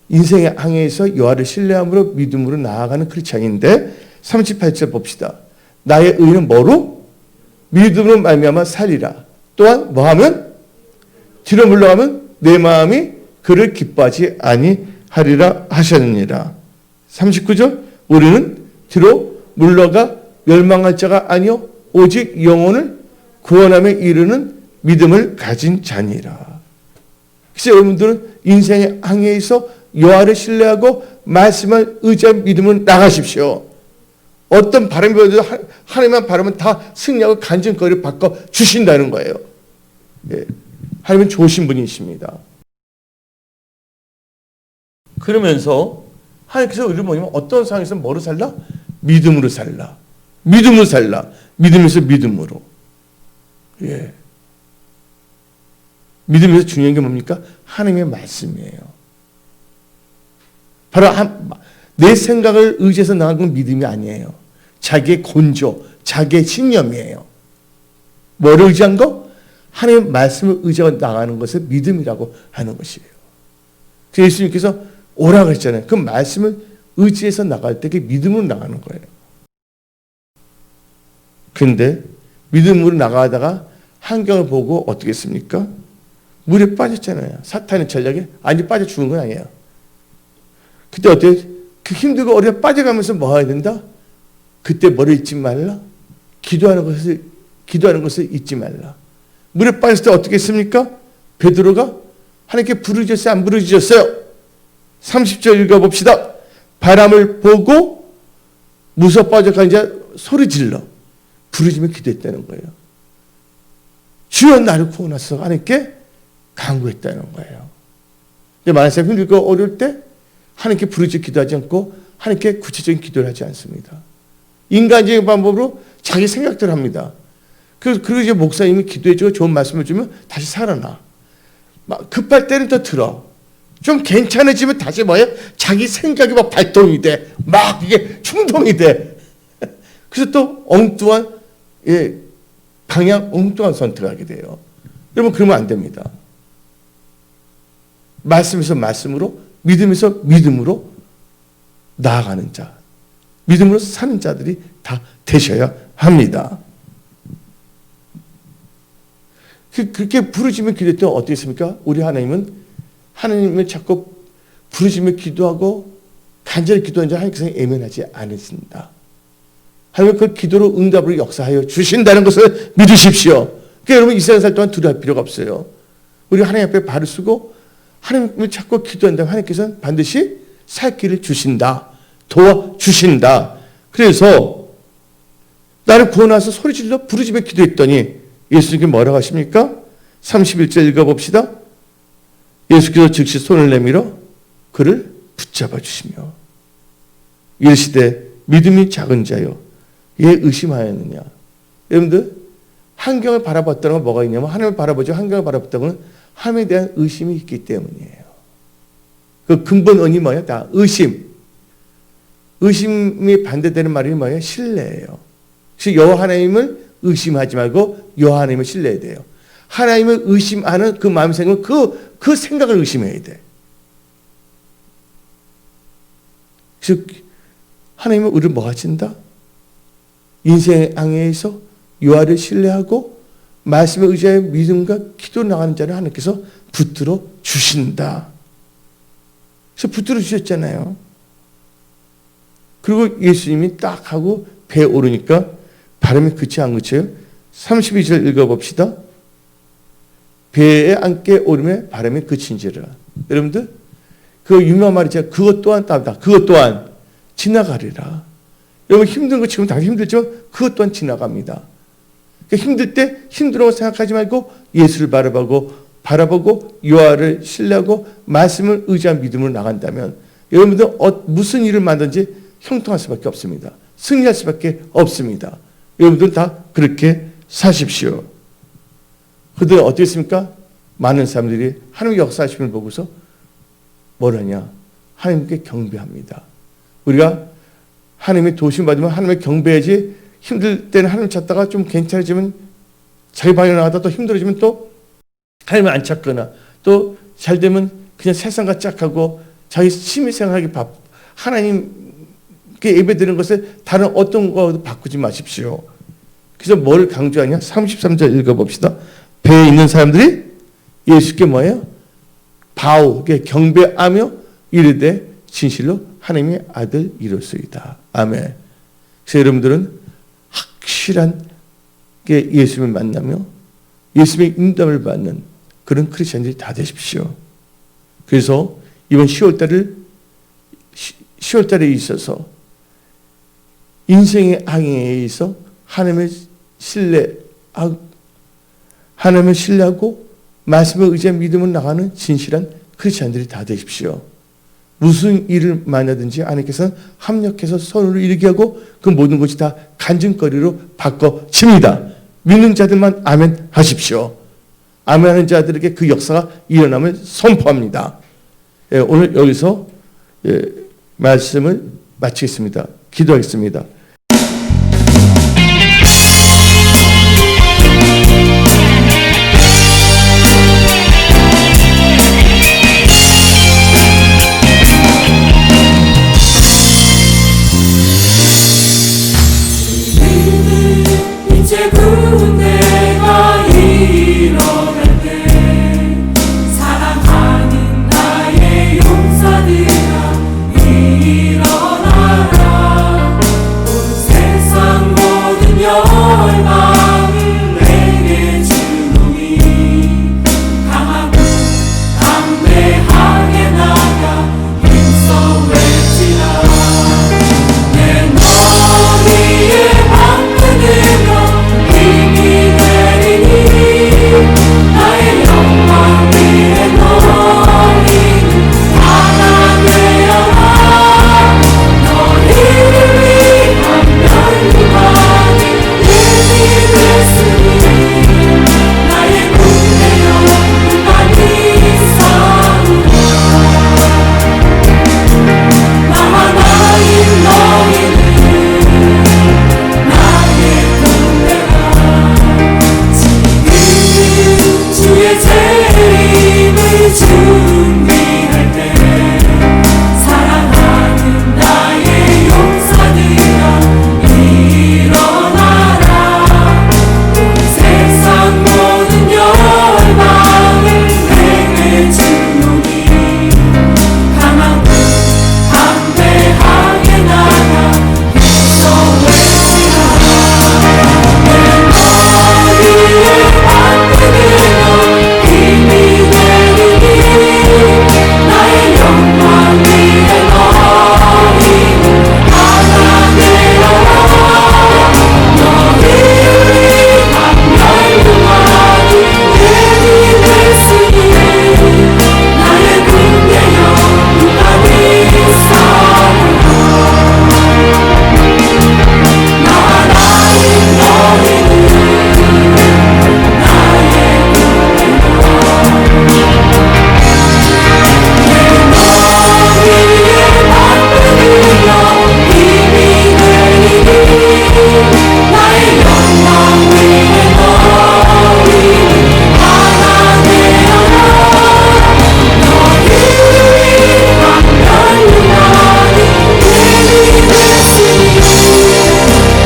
인생의 항해에서 여호와를 신뢰함으로 믿음으로 나아가는 크리스찬인데 38절 봅시다. 나의 의는 뭐로? 믿음으로 말미암아 살리라. 또한 뭐하면? 뒤로 물러가면 내 마음이 그를 기뻐하지 아니하리라 하셨느니라. 39절 우리는 뒤로 물러가 멸망할 자가 아니요 오직 영혼을 구원함에 이르는 믿음을 가진 자니라. 그래서 여러분들은 인생의 항해에서 여호와를 신뢰하고 말씀을 의지한 믿음을 나가십시오. 어떤 바람이 불어도 하나님만 바라면 다 승리하고 간증거리를 바꿔 주신다는 거예요. 예. 하나님은 좋으신 분이십니다. 그러면서 하나님께서 우리를 뭐냐면 어떤 상황에서 뭐로 살라? 믿음으로 살라. 믿음으로 살라. 믿음에서 믿음으로. 예. 믿음에서 중요한 게 뭡니까? 하나님의 말씀이에요. 바로 내 생각을 의지해서 나가는 건 믿음이 아니에요. 자기의 곤조, 자기의 신념이에요. 뭐를 의지한 거? 하나님의 말씀을 의지하고 나가는 것을 믿음이라고 하는 것이에요. 그래서 예수님께서 오라고 했잖아요. 그 말씀을 의지해서 나갈 때 그게 믿음으로 나가는 거예요. 그런데 믿음으로 나가다가 환경을 보고 어떻게 했습니까? 물에 빠졌잖아요. 사탄의 전략에 아니 빠져 죽은 건 아니에요. 그때 어때요? 그 힘들고 어려워 빠져가면서 뭐 해야 된다? 그때 뭐를 잊지 말라? 기도하는 것을 잊지 말라. 물에 빠졌을 때 어떻게 했습니까? 베드로가 하나님께 부르짖었어요? 안 부르짖었어요? 30절 읽어봅시다. 바람을 보고 무서워 빠져가는 자 소리 질러 부르짖으며 기도했다는 거예요. 주여 나를 구원하소서 하나님께 간구했다는 거예요. 만약에 힘들고 어려울 때 하나님께 부르짖어 기도하지 않고 하나님께 구체적인 기도를 하지 않습니다. 인간적인 방법으로 자기 생각대로 합니다. 그리고 이제 목사님이 기도해주고 좋은 말씀을 주면 다시 살아나. 막 급할 때는 더 들어. 좀 괜찮아지면 다시 뭐예요? 자기 생각이 막 발동이 돼. 막 이게 충동이 돼. 그래서 또 엉뚱한 방향 엉뚱한 선택을 하게 돼요. 여러분 그러면 안 됩니다. 말씀에서 말씀으로 믿음에서 믿음으로 나아가는 자, 믿음으로 사는 자들이 다 되셔야 합니다. 그렇게 부르짖으며 기도했더니 어떻게 했습니까? 우리 하나님은 하나님을 자꾸 부르짖으며 기도하고 간절히 기도하는 자 하나님께서 애면하지 않으신다. 하나님은 그 기도로 응답으로 역사하여 주신다는 것을 믿으십시오. 그러니까 여러분 이 세상 살 동안 두려워할 필요가 없어요. 우리 하나님 앞에 발을 쓰고 하나님을 찾고 기도한다면 하나님께서는 반드시 살 길을 주신다. 도와주신다. 그래서 나를 구원하셔서 소리질러 부르짖으며 기도했더니 예수님께 뭐라고 하십니까? 31절 읽어봅시다. 예수께서 즉시 손을 내밀어 그를 붙잡아 주시며 이르시되 믿음이 작은 자여 왜 의심하였느냐. 여러분들 환경을 바라봤다는 건 뭐가 있냐면 하나님을 바라보죠. 환경을 바라봤다는 건 하나님에 대한 의심이 있기 때문이에요. 그 근본원이 뭐예요? 다 의심. 의심이 반대되는 말이 뭐예요? 신뢰예요. 그래서 여호와 하나님을 의심하지 말고 여호와 하나님을 신뢰해야 돼요. 하나님을 의심하는 그 마음 생각은 그 생각을 의심해야 돼. 즉 하나님은 우리를 뭐 하신다? 인생의 항해에서 여호와를 신뢰하고 말씀에 의지하여 믿음과 기도 나가는 자를 하나님께서 붙들어 주신다. 그래서 붙들어 주셨잖아요. 그리고 예수님이 딱 하고 배에 오르니까 바람이 그치 안 그쳐요? 32절 읽어봅시다. 배에 앉게 오르며 바람이 그친지라. 여러분들 그 유명한 말이 있잖아요. 그것 또한 따다. 그것 또한 지나가리라. 여러분 힘든 거 지금 다 힘들죠? 그것 또한 지나갑니다. 그러니까 힘들 때 힘들어 생각하지 말고 예수를 바라보고 여호와를 신뢰하고 말씀을 의지한 믿음으로 나간다면 여러분들 무슨 일을 만든지 형통할 수밖에 없습니다. 승리할 수밖에 없습니다. 여러분들 다 그렇게 사십시오. 그들은 어떻게 했습니까? 많은 사람들이 하나님의 역사하심을 보고서 뭐라냐? 하나님께 경배합니다. 우리가 하나님의 도심 받으면 하나님의 경배해야지 힘들 때는 하나님 찾다가 좀 괜찮아지면 자기 방향 나가다 또 힘들어지면 또 하나님을 안 찾거나 또 잘 되면 그냥 세상과 짝하고 자기 취미생활하기 하나님께 예배드리는 것을 다른 어떤 거도 바꾸지 마십시오. 그래서 뭘 강조하냐? 33절 읽어봅시다. 배에 있는 사람들이 예수께 뭐예요? 바우, 경배하며 이르되 진실로 하나님의 아들 이로소이다. 아멘. 그래서 여러분들은 확실한 예수님을 만나며 예수님의 인도함을 받는 그런 크리스천들이 다 되십시오. 그래서 이번 10월달에 있어서 인생의 항해에 있어 하나님을 신뢰하고 말씀을 의지한 믿음을 나가는 진실한 크리스천들이 다 되십시오. 무슨 일을 만나든지 하나님께서는 합력해서 선으로 이루게 하고 그 모든 것이 다 간증거리로 바꿔집니다. 믿는 자들만 아멘 하십시오. 아멘 하는 자들에게 그 역사가 일어남을 선포합니다. 오늘 여기서 말씀을 마치겠습니다. 기도하겠습니다. 이제 군대가 일어날 때 사랑하는 나의 용사들아 일어나라. 온 세상 모든 열방을 내게 주노니 강하고 담대하게 나가 힘써 외치라. 내 머리에 방패들과 힘이 되리니 나의 영광 위에 너희는 하나 되어라. 너희를 위한 멸류관이 힘이 됐으니 나의 군대여 많이 싸우라. 나와 나인 너희는 나의 군대라. 지금 주의 재림을 준비할 때 사랑하는 나의 용사들아 일어나라. 온 세상 모든 열방을 내게 주노니 강하고 담대하게 나가 힘써 외치라. 내 머리에 방패들과 힘이 되리니 나의 영광 위에 너희는 하나 되어라. 너희를 위한 멸류관이 힘이 됐으니 나의 군대여 많이 싸우라. 나와 나인 너희는 나의 군대라. 내 머리에 방패들과 힘이 되리니 나의 영광 위에 너희는 하나 되어라. 너희를 위한 멸류관이 힘이 됐으니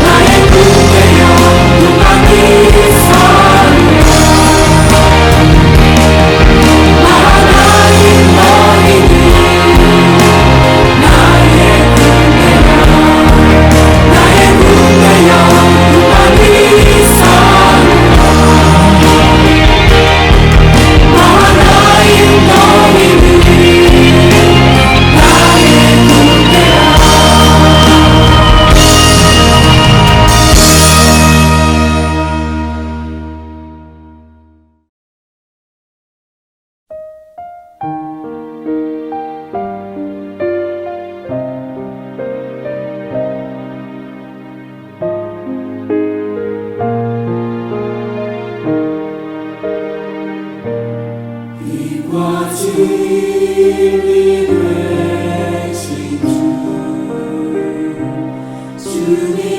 나의 군대여 많이 싸우라. 나와 나인 너희는 나의 군대라. 나의 군대여 많이 싸우라. 나와 나인 너희는 나의 군대라. 빛과 진리 되신 주 주님